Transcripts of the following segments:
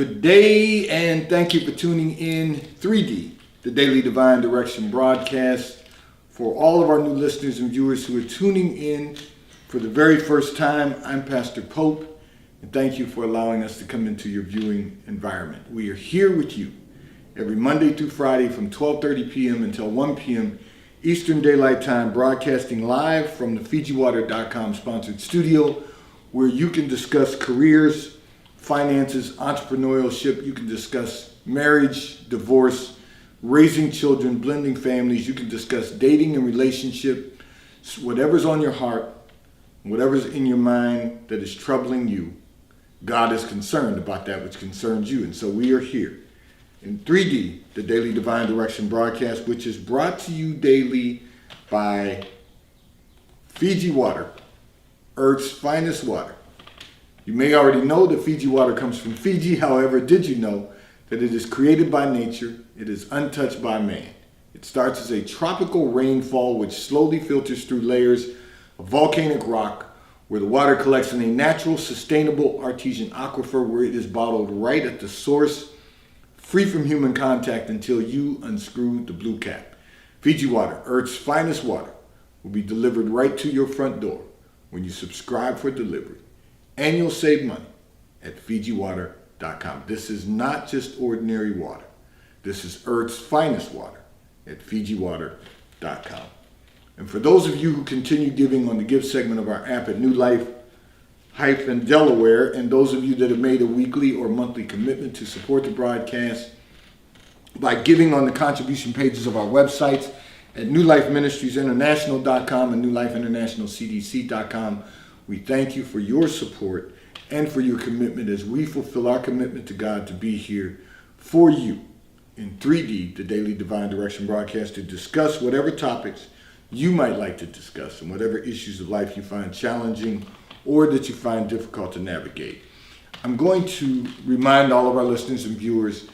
Good day, and thank you for tuning in 3D, the Daily Divine Direction broadcast. For all of our new listeners and viewers who are tuning in for the very first time, I'm Pastor Pope, and thank you for allowing us to come into your viewing environment. We are here with you every Monday through Friday from 12:30 p.m. until 1 p.m. Eastern Daylight Time, broadcasting live from the FijiWater.com sponsored studio, where you can discuss careers, finances, entrepreneurship. You can discuss marriage, divorce, raising children, blending families. You can discuss dating and relationship. Whatever's on your heart, whatever's in your mind that is troubling you, God is concerned about that which concerns you. And so we are here in 3D, the Daily Divine Direction broadcast, which is brought to you daily by Fiji Water, Earth's finest water. You may already know that Fiji water comes from Fiji. However, did you know that it is created by nature? It is untouched by man. It starts as a tropical rainfall which slowly filters through layers of volcanic rock, where the water collects in a natural, sustainable artesian aquifer where it is bottled right at the source, free from human contact until you unscrew the blue cap. Fiji Water, Earth's finest water, will be delivered right to your front door when you subscribe for delivery. And you'll save money at FijiWater.com. This is not just ordinary water. This is Earth's finest water at FijiWater.com. And for those of you who continue giving on the give segment of our app at New Life Delaware, and those of you that have made a weekly or monthly commitment to support the broadcast by giving on the contribution pages of our websites at NewLifeMinistriesInternational.com and NewLifeInternationalCDC.com, we thank you for your support and for your commitment as we fulfill our commitment to God to be here for you in 3D, the Daily Divine Direction broadcast, to discuss whatever topics you might like to discuss and whatever issues of life you find challenging or that you find difficult to navigate. I'm going to remind all of our listeners and viewers,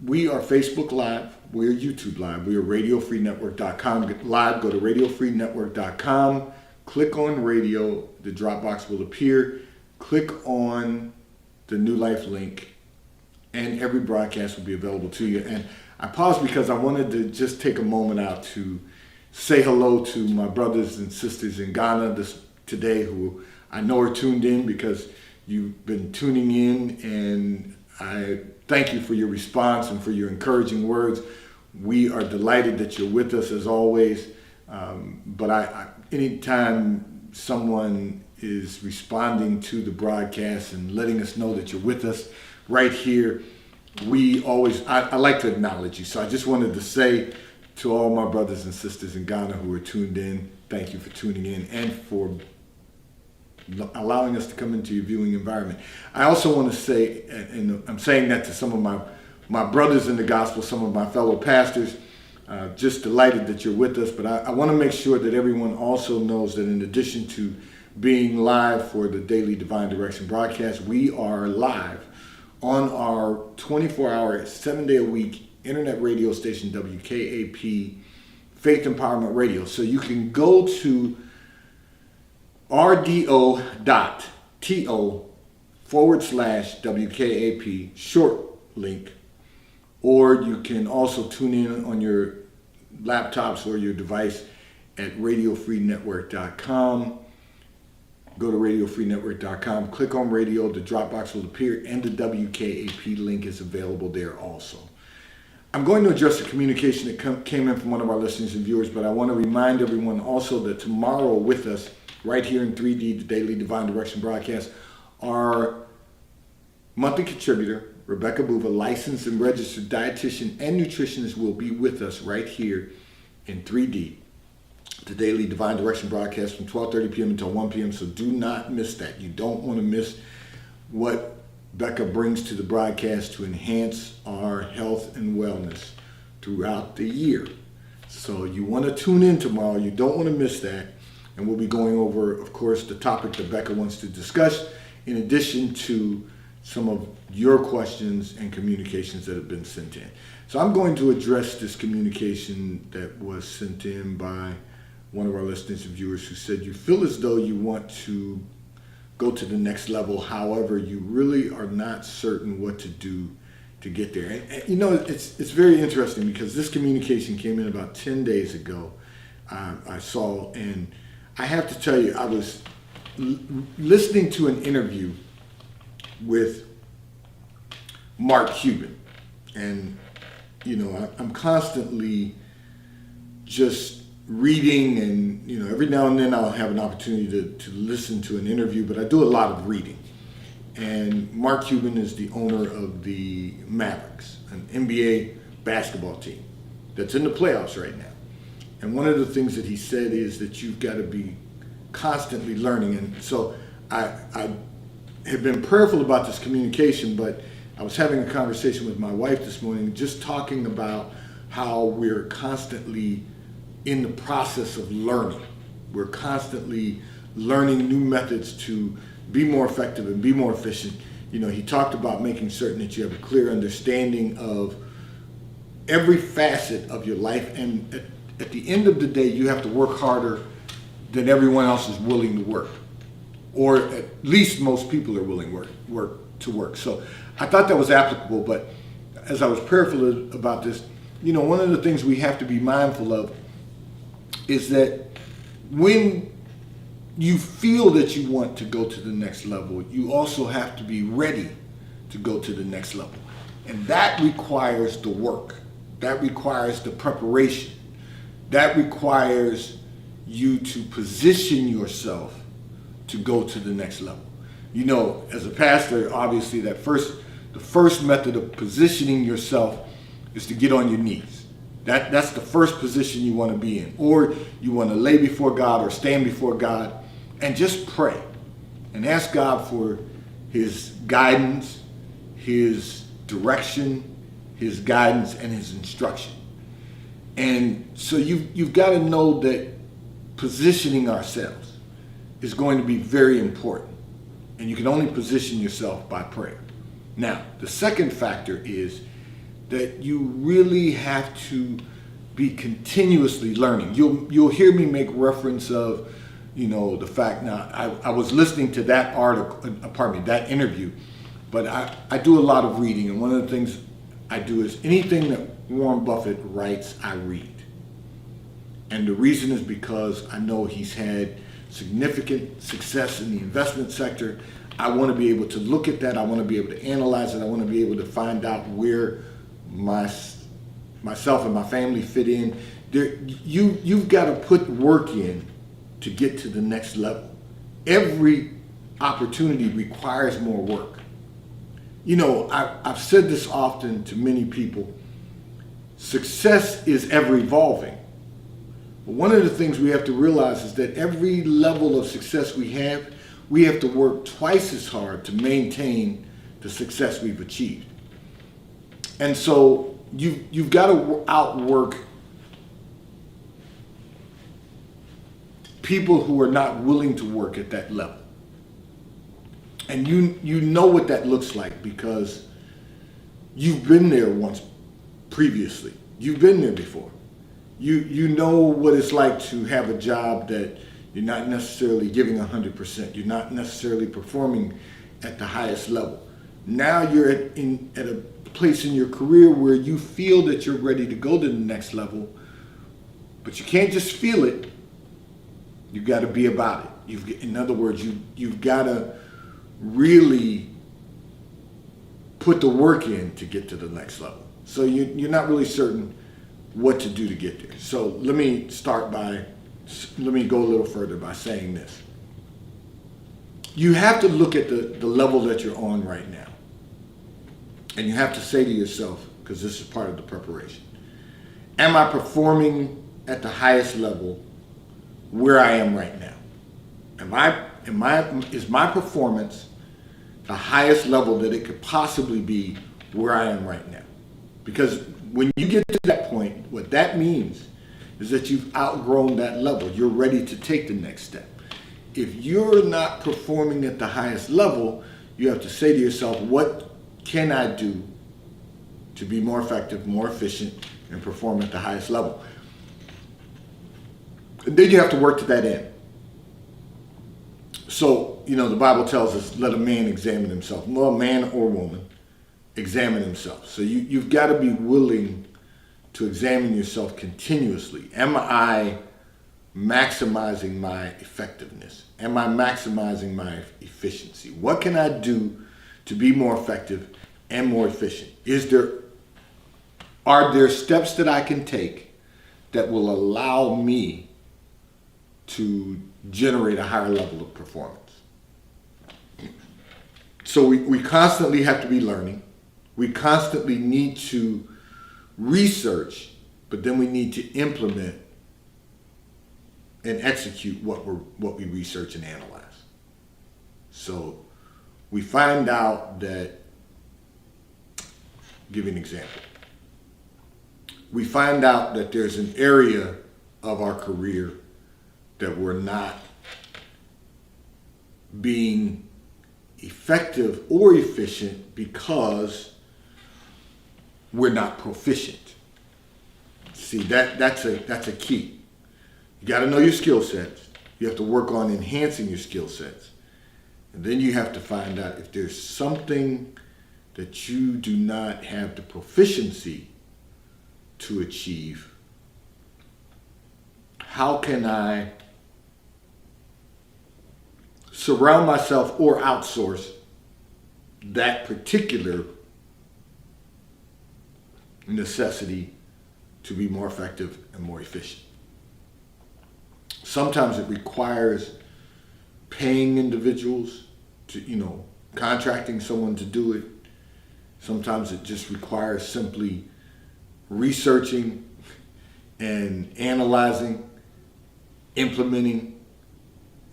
we are Facebook Live, we are YouTube Live, we are RadioFreeNetwork.com live. Go to RadioFreeNetwork.com, click on radio, the drop box will appear, click on the New Life link, and every broadcast will be available to you. And I paused because I wanted to just take a moment out to say hello to my brothers and sisters in Ghana today who I know are tuned in because you've been tuning in, and I thank you for your response and for your encouraging words. We are delighted that you're with us as always. But anytime someone is responding to the broadcast and letting us know that you're with us right here, I like to acknowledge you. So I just wanted to say to all my brothers and sisters in Ghana who are tuned in, thank you for tuning in and for allowing us to come into your viewing environment. I also want to say, and I'm saying that to some of my brothers in the gospel, some of my fellow pastors, just delighted that you're with us. But I want to make sure that everyone also knows that in addition to being live for the Daily Divine Direction broadcast, we are live on our 24-hour, 7-day-a-week internet radio station, WKAP Faith Empowerment Radio. So you can go to rdo.to/WKAP short link, or you can also tune in on your laptops or your device at RadioFreeNetwork.com. Go to RadioFreeNetwork.com, click on radio, the drop box will appear, and the WKAP link is available there also. I'm going to address a communication that came in from one of our listeners and viewers, but I want to remind everyone also that tomorrow with us, right here in 3D, the Daily Divine Direction broadcast, our monthly contributor, Rebecca Buva, licensed and registered dietitian and nutritionist, will be with us right here in 3D, the Daily Divine Direction broadcast from 12:30 p.m. until 1 p.m. So do not miss that. You don't want to miss what Becca brings to the broadcast to enhance our health and wellness throughout the year. So you want to tune in tomorrow. You don't want to miss that. And we'll be going over, of course, the topic that Becca wants to discuss, in addition to some of your questions and communications that have been sent in. So I'm going to address this communication that was sent in by one of our listeners and viewers who said, you feel as though you want to go to the next level. However, you really are not certain what to do to get there. And you know, it's very interesting because this communication came in about 10 days ago. I saw, and I have to tell you, I was listening to an interview with Mark Cuban, and you know, I'm constantly just reading, and you know, every now and then I'll have an opportunity to listen to an interview, but I do a lot of reading. And Mark Cuban is the owner of the Mavericks, an NBA basketball team that's in the playoffs right now. And one of the things that he said is that you've got to be constantly learning. And so I have been prayerful about this communication, but I was having a conversation with my wife this morning, just talking about how we're constantly in the process of learning. We're constantly learning new methods to be more effective and be more efficient. You know, he talked about making certain that you have a clear understanding of every facet of your life, and at the end of the day, you have to work harder than everyone else is willing to work, or at least most people are willing to work. So I thought that was applicable, but as I was prayerful about this, you know, one of the things we have to be mindful of is that when you feel that you want to go to the next level, you also have to be ready to go to the next level. And that requires the work. That requires the preparation. That requires you to position yourself to go to the next level. You know, as a pastor, obviously the first method of positioning yourself is to get on your knees. That's the first position you want to be in. Or you want to lay before God or stand before God and just pray and ask God for his guidance, his direction, his guidance, and his instruction. And so you've got to know that positioning ourselves is going to be very important. And you can only position yourself by prayer. Now, the second factor is that you really have to be continuously learning. You'll hear me make reference of, you know, the fact. Now, I was listening to that that interview, but I do a lot of reading, and one of the things I do is anything that Warren Buffett writes, I read. And the reason is because I know he's had significant success in the investment sector. I want to be able to look at that. I want to be able to analyze it. I want to be able to find out where myself and my family fit in. You've got to put work in to get to the next level. Every opportunity requires more work. You know, I've said this often to many people. Success is ever evolving. But one of the things we have to realize is that every level of success we have to work twice as hard to maintain the success we've achieved. And so you've got to outwork people who are not willing to work at that level. And you know what that looks like because you've been there once previously. You've been there before. You know what it's like to have a job that you're not necessarily giving 100%. You're not necessarily performing at the highest level. Now you're at a place in your career where you feel that you're ready to go to the next level, but you can't just feel it. You've got to be about it. In other words, you've got to really put the work in to get to the next level. So you're not really certain what to do to get there. So let me go a little further by saying this. You have to look at the level that you're on right now. And you have to say to yourself, because this is part of the preparation, am I performing at the highest level where I am right now? Is my performance the highest level that it could possibly be where I am right now? Because when you get to that point, what that means is that you've outgrown that level. You're ready to take the next step. If you're not performing at the highest level, you have to say to yourself, what can I do to be more effective, more efficient, and perform at the highest level? And then you have to work to that end. So, the Bible tells us, let a man examine himself. Well, man or woman, examine himself. So you've got to be willing to examine yourself continuously. Am I maximizing my effectiveness? Am I maximizing my efficiency? What can I do to be more effective and more efficient? Are there steps that I can take that will allow me to generate a higher level of performance? So we constantly have to be learning. We constantly need to research, but then we need to implement and execute what we research and analyze. So we find out that, give you an example. We find out that there's an area of our career that we're not being effective or efficient because we're not proficient. See, that's a key. You got to know your skill sets. You have to work on enhancing your skill sets. And then you have to find out if there's something that you do not have the proficiency to achieve. How can I surround myself or outsource that particular necessity to be more effective and more efficient? Sometimes it requires paying individuals to, contracting someone to do it. Sometimes it just requires simply researching and analyzing, implementing.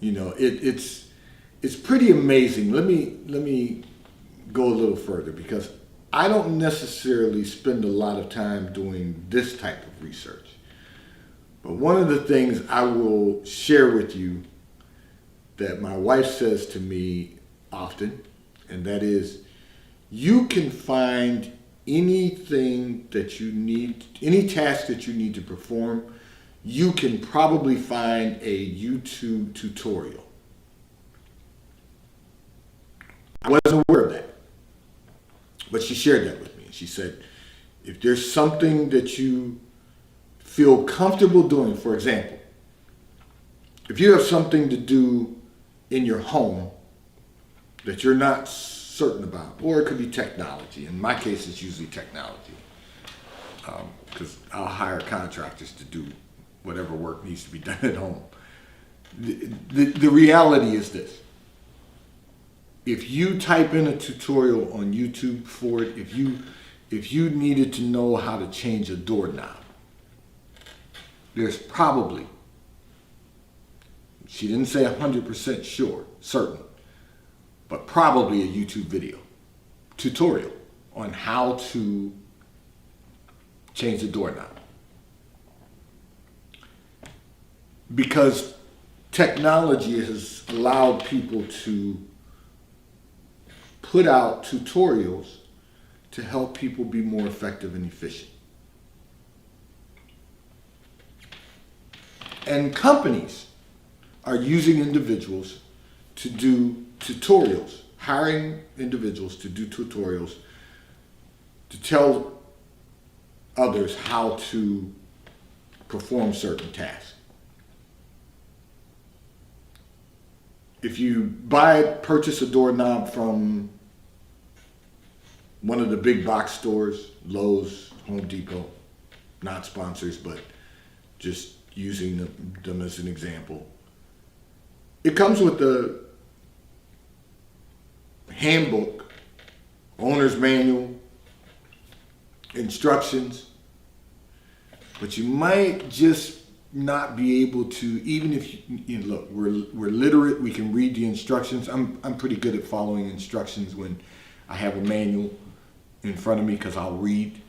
It's pretty amazing. Let me go a little further, because I don't necessarily spend a lot of time doing this type of research. But one of the things I will share with you that my wife says to me often, and that is, you can find anything that you need, any task that you need to perform, you can probably find a YouTube tutorial. I wasn't aware of that, but she shared that with me. She said, if there's something that you feel comfortable doing, for example, if you have something to do in your home that you're not certain about, or it could be technology. In my case, it's usually technology, because I'll hire contractors to do whatever work needs to be done at home. The reality is this. If you type in a tutorial on YouTube for it, if you needed to know how to change a doorknob, there's probably, she didn't say 100% sure, certain, but probably a YouTube video tutorial on how to change the doorknob. Because technology has allowed people to put out tutorials to help people be more effective and efficient. And companies are using individuals to do tutorials, hiring individuals to do tutorials to tell others how to perform certain tasks. If you purchase a doorknob from one of the big box stores, Lowe's, Home Depot, not sponsors, but just using them as an example, it comes with the handbook, owner's manual, instructions, but you might just not be able to, even if look, we're literate, we can read the instructions. I'm pretty good at following instructions when I have a manual in front of me, because I'll read.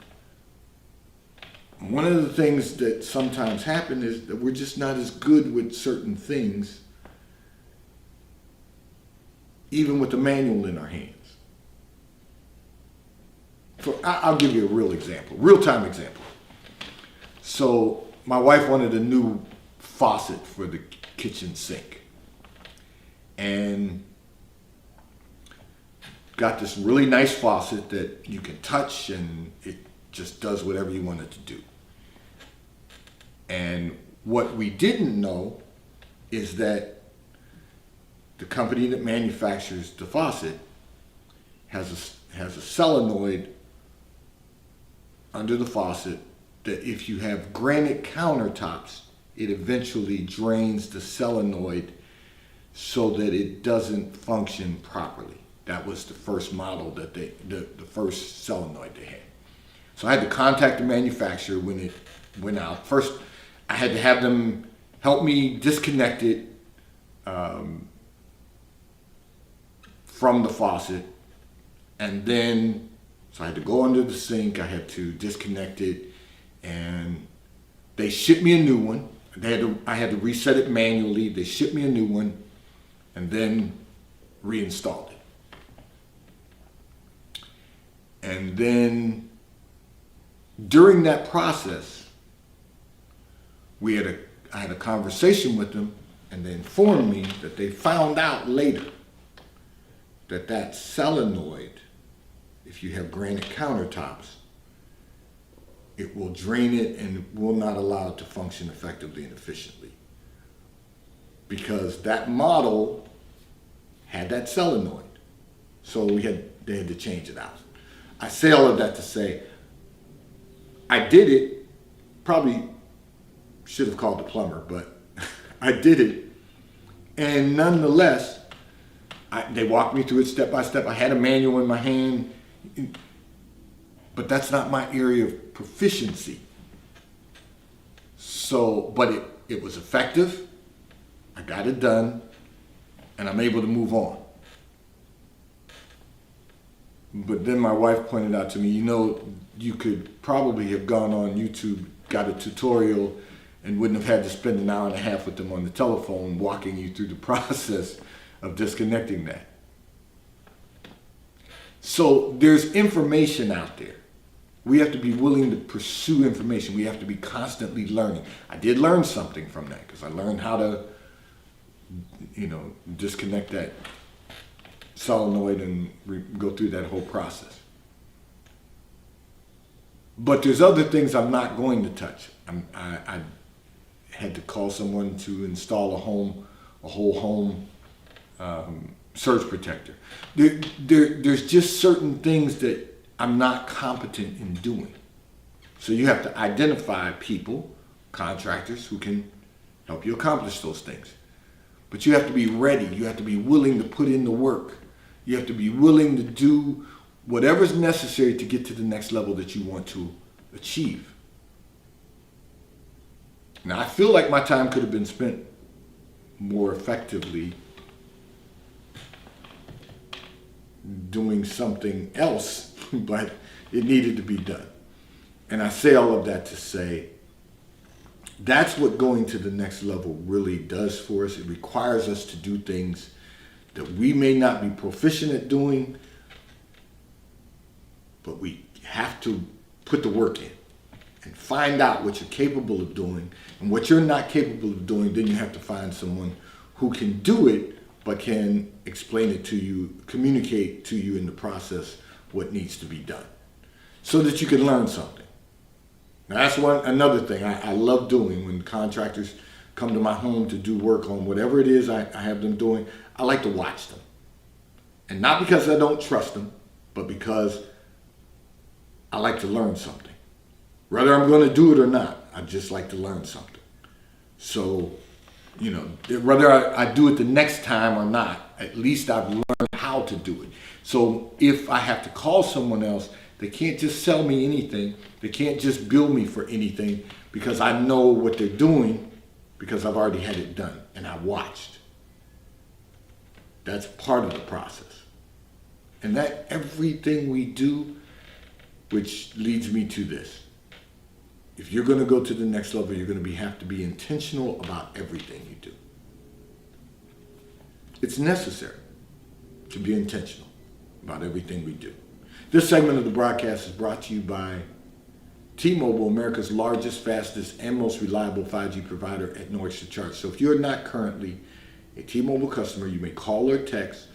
One of the things that sometimes happen is that we're just not as good with certain things, even with the manual in our hands. I'll give you a real-time example. So my wife wanted a new faucet for the kitchen sink. and got this really nice faucet that you can touch and it just does whatever you want it to do. And what we didn't know is that the company that manufactures the faucet has a solenoid under the faucet that if you have granite countertops, it eventually drains the solenoid so that it doesn't function properly. That was the first model that the first solenoid they had. So I had to contact the manufacturer when it went out. First, I had to have them help me disconnect it from the faucet. And then, so I had to go under the sink, I had to disconnect it, and they shipped me a new one. I had to reset it manually. They shipped me a new one and then reinstalled it. And then during that process, I had a conversation with them, and they informed me that they found out later that solenoid, if you have granite countertops, it will drain it and will not allow it to function effectively and efficiently. Because that model had that solenoid. So they had to change it out. I say all of that to say, I did it, probably should have called the plumber, but I did it. And nonetheless, they walked me through it step by step. I had a manual in my hand, but that's not my area of proficiency. So, but it was effective. I got it done, and I'm able to move on. But then my wife pointed out to me, you could probably have gone on YouTube, got a tutorial, and wouldn't have had to spend an hour and a half with them on the telephone walking you through the process of disconnecting that. So there's information out there. We have to be willing to pursue information. We have to be constantly learning. I did learn something from that because I learned how to, disconnect that solenoid and go through that whole process. But there's other things I'm not going to touch. I had to call someone to install a whole home surge protector. There's just certain things that I'm not competent in doing. So you have to identify people, contractors, who can help you accomplish those things. But you have to be ready. You have to be willing to put in the work. You have to be willing to do whatever's necessary to get to the next level that you want to achieve. Now, I feel like my time could have been spent more effectively doing something else, but it needed to be done. And I say all of that to say, that's what going to the next level really does for us. It requires us to do things that we may not be proficient at doing, but we have to put the work in and find out what you're capable of doing. And what you're not capable of doing, then you have to find someone who can do it, but can explain it to you, communicate to you in the process what needs to be done, so that you can learn something. Now that's another thing I love doing when contractors come to my home to do work on whatever it is I have them doing. I like to watch them. And not because I don't trust them, but because I like to learn something. Whether I'm going to do it or not, I just like to learn something. So, whether I do it the next time or not, at least I've learned how to do it. So if I have to call someone else, they can't just sell me anything. They can't just bill me for anything, because I know what they're doing because I've already had it done and I watched. That's part of the process. And that everything we do, which leads me to this. If you're going to go to the next level, you're going to have to be intentional about everything you do. It's necessary to be intentional about everything we do. This segment of the broadcast is brought to you by T-Mobile, America's largest, fastest, and most reliable 5G provider at no extra charge. So if you're not currently a T-Mobile customer, you may call or text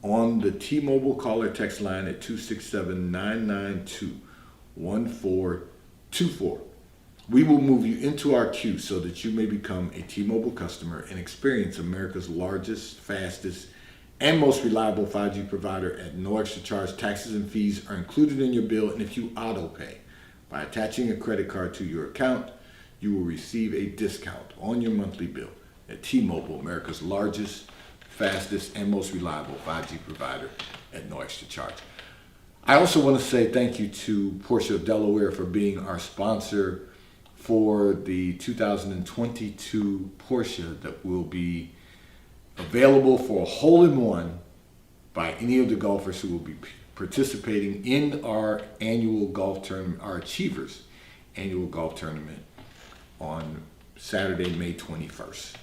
on the T-Mobile call or text line at 267-992-1424. We will move you into our queue so that you may become a T-Mobile customer and experience America's largest, fastest, and most reliable 5G provider at no extra charge. Taxes and fees are included in your bill, and if you auto pay by attaching a credit card to your account, you will receive a discount on your monthly bill at T-Mobile, America's largest, fastest, and most reliable 5G provider at no extra charge. I also want to say thank you to Porsche of Delaware for being our sponsor for the 2022 Porsche that will be available for a hole-in-one by any of the golfers who will be participating in our annual golf tournament, our Achievers annual golf tournament on Saturday, May 21st.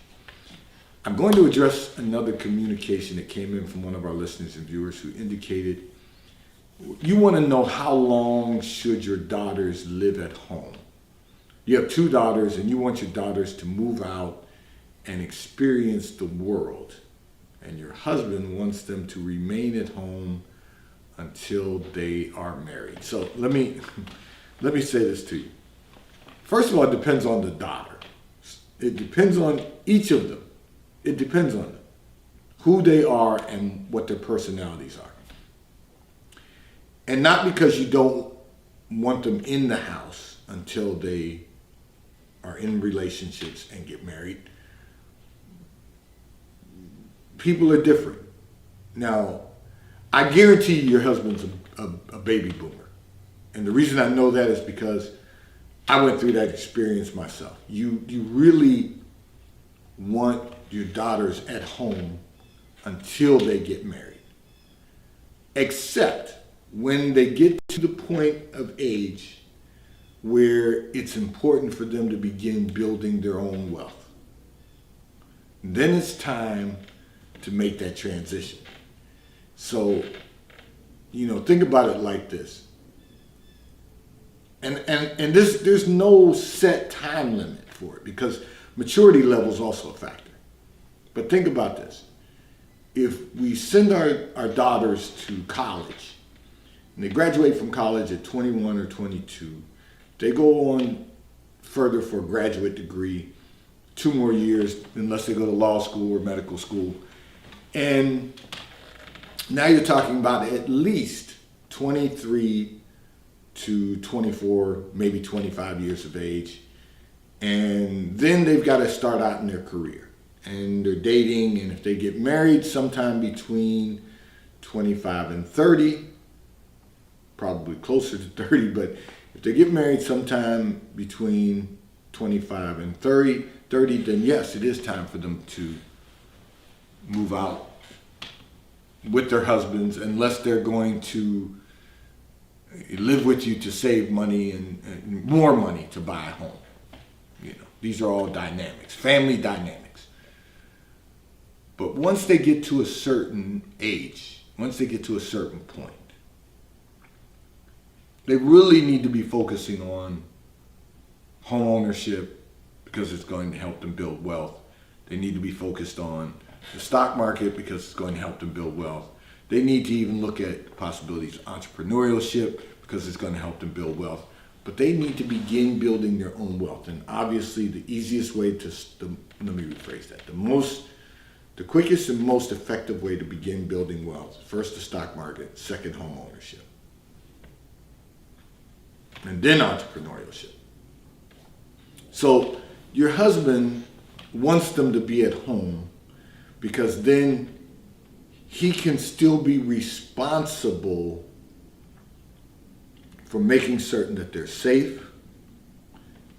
I'm going to address another communication that came in from one of our listeners and viewers who indicated, you want to know how long should your daughters live at home. You have 2 daughters and you want your daughters to move out and experience the world. And your husband wants them to remain at home until they are married. So let me say this to you. First of all, it depends on the daughter. It depends on each of them. It depends on them, who they are and what their personalities are. And not because you don't want them in the house until they are in relationships and get married. People are different. Now, I guarantee you your husband's a baby boomer. And the reason I know that is because I went through that experience myself. You really want your daughters at home until they get married. Except when they get to the point of age where it's important for them to begin building their own wealth. Then it's time to make that transition. So, think about it like this. And this, there's no set time limit for it because maturity level is also a factor. But think about this. If we send our daughters to college and they graduate from college at 21 or 22, they go on further for a graduate degree, 2 more years, unless they go to law school or medical school. And now you're talking about at least 23 to 24, maybe 25 years of age. And then they've got to start out in their career. And they're dating, and if they get married sometime between 25 and 30, probably closer to 30, but if they get married sometime between 25 and 30, then yes, it is time for them to move out with their husbands, unless they're going to live with you to save money and more money to buy a home. These are all dynamics, family dynamics. But once they get to a certain age, once they get to a certain point, they really need to be focusing on home ownership because it's going to help them build wealth. They need to be focused on the stock market because it's going to help them build wealth. They need to even look at possibilities of entrepreneurship because it's going to help them build wealth. But they need to begin building their own wealth. And obviously the easiest way let me rephrase that. The quickest and most effective way to begin building wealth, first the stock market, second home ownership. And then entrepreneurship. So your husband wants them to be at home because then he can still be responsible for making certain that they're safe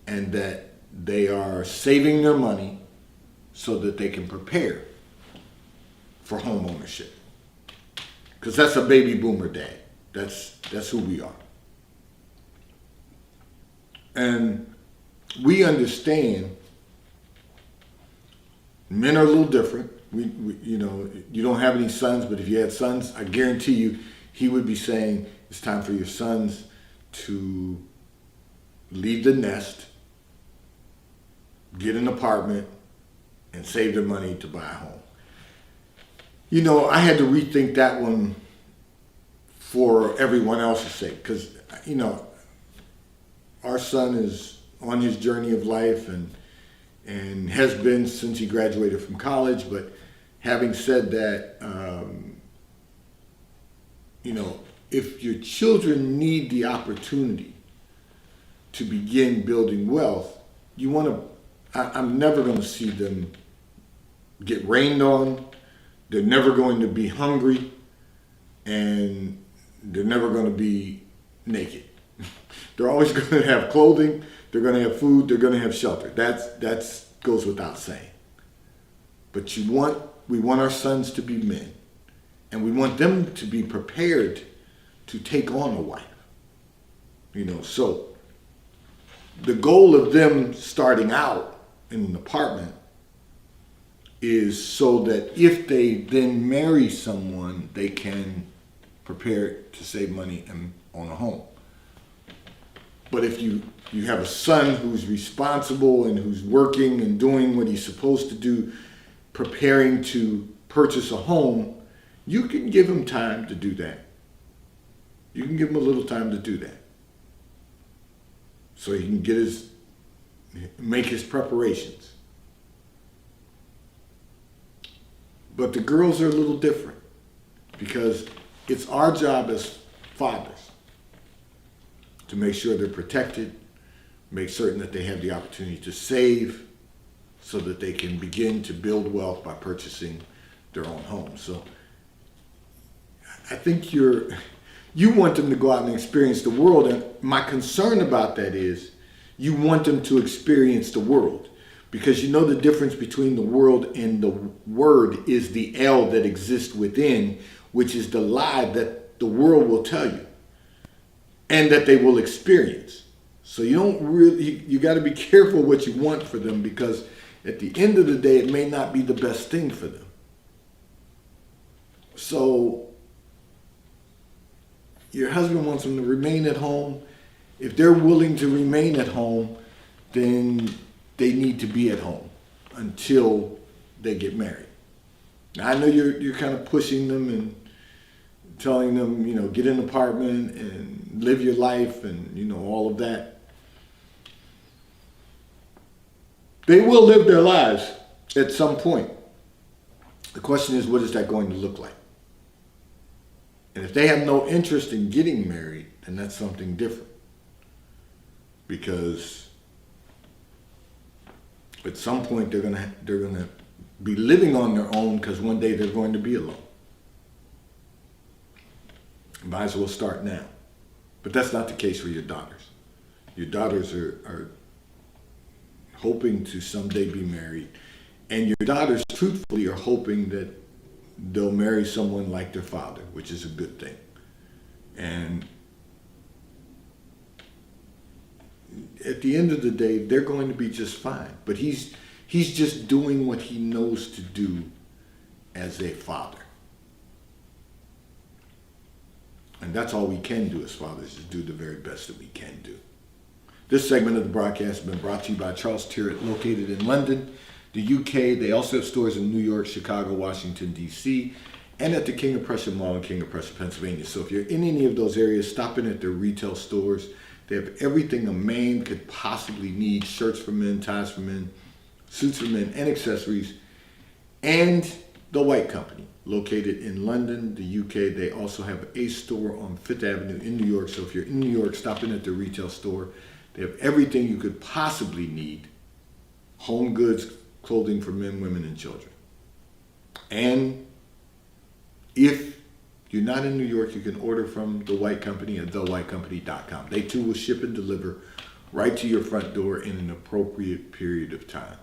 and that they are saving their money so that they can prepare for home ownership. Because that's a baby boomer dad. That's who we are. And we understand men are a little different. You don't have any sons, but if you had sons, I guarantee you he would be saying it's time for your sons to leave the nest, get an apartment, and save their money to buy a home. I had to rethink that one for everyone else's sake, because, our son is on his journey of life and has been since he graduated from college. But having said that, if your children need the opportunity to begin building wealth, you want to, I'm never going to see them get rained on. They're never going to be hungry, and they're never going to be naked. They're always going to have clothing, they're going to have food, they're going to have shelter. That goes without saying. But we want our sons to be men, and we want them to be prepared to take on a wife. So the goal of them starting out in an apartment is so that if they then marry someone, they can prepare to save money and own a home. But if you have a son who's responsible and who's working and doing what he's supposed to do, preparing to purchase a home, you can give him time to do that. You can give him a little time to do that, so he can make his preparations. But the girls are a little different, because it's our job as fathers to make sure they're protected, make certain that they have the opportunity to save so that they can begin to build wealth by purchasing their own home. So I think you want them to go out and experience the world. And my concern about that is you want them to experience the world, because the difference between the world and the word is the L that exists within, which is the lie that the world will tell you and that they will experience. So you got to be careful what you want for them, because at the end of the day, it may not be the best thing for them. So your husband wants them to remain at home. If they're willing to remain at home, then they need to be at home until they get married. Now, I know you're kind of pushing them and telling them, get an apartment and live your life and, all of that. They will live their lives at some point. The question is, what is that going to look like? And if they have no interest in getting married, then that's something different. Because at some point they're gonna be living on their own, because one day they're going to be alone. Might as well start now. But that's not the case for your daughters. Your daughters are hoping to someday be married, and your daughters truthfully are hoping that they'll marry someone like their father, which is a good thing. And at the end of the day, they're going to be just fine. But he's just doing what he knows to do as a father. And that's all we can do as fathers, is do the very best that we can do. This segment of the broadcast has been brought to you by Charles Tyrwhitt, located in London, the UK. They also have stores in New York, Chicago, Washington, D.C., and at the King of Prussia Mall in King of Prussia, Pennsylvania. So if you're in any of those areas, stop in at their retail stores. They have everything a man could possibly need: shirts for men, ties for men, suits for men, and accessories. And The White Company, located in London, the UK. They also have a store on Fifth Avenue in New York. So if you're in New York, stop in at their retail store. They have everything you could possibly need: home goods, clothing for men, women, and children. And if you're not in New York, you can order from The White Company at thewhitecompany.com. They too will ship and deliver right to your front door in an appropriate period of time.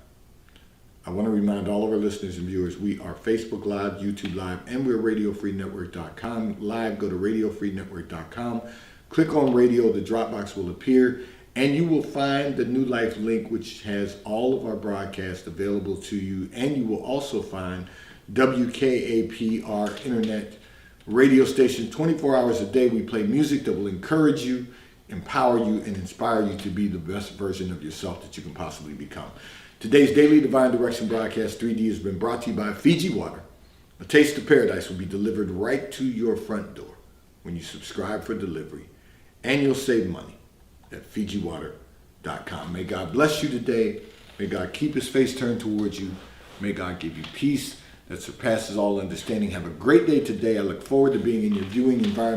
I want to remind all of our listeners and viewers, we are Facebook Live, YouTube Live, and we're RadioFreeNetwork.com. Live, go to RadioFreeNetwork.com. Click on radio, the Dropbox will appear, and you will find the New Life link, which has all of our broadcasts available to you. And you will also find WKAP, our internet radio station. 24 hours a day, we play music that will encourage you, empower you, and inspire you to be the best version of yourself that you can possibly become. Today's Daily Divine Direction broadcast 3D has been brought to you by Fiji Water, A taste of paradise will be delivered right to your front door when you subscribe for delivery, and you'll save money at FijiWater.com. May God bless you today. May God keep his face turned towards you. May God give you peace that surpasses all understanding. Have a great day today. I look forward to being in your viewing environment.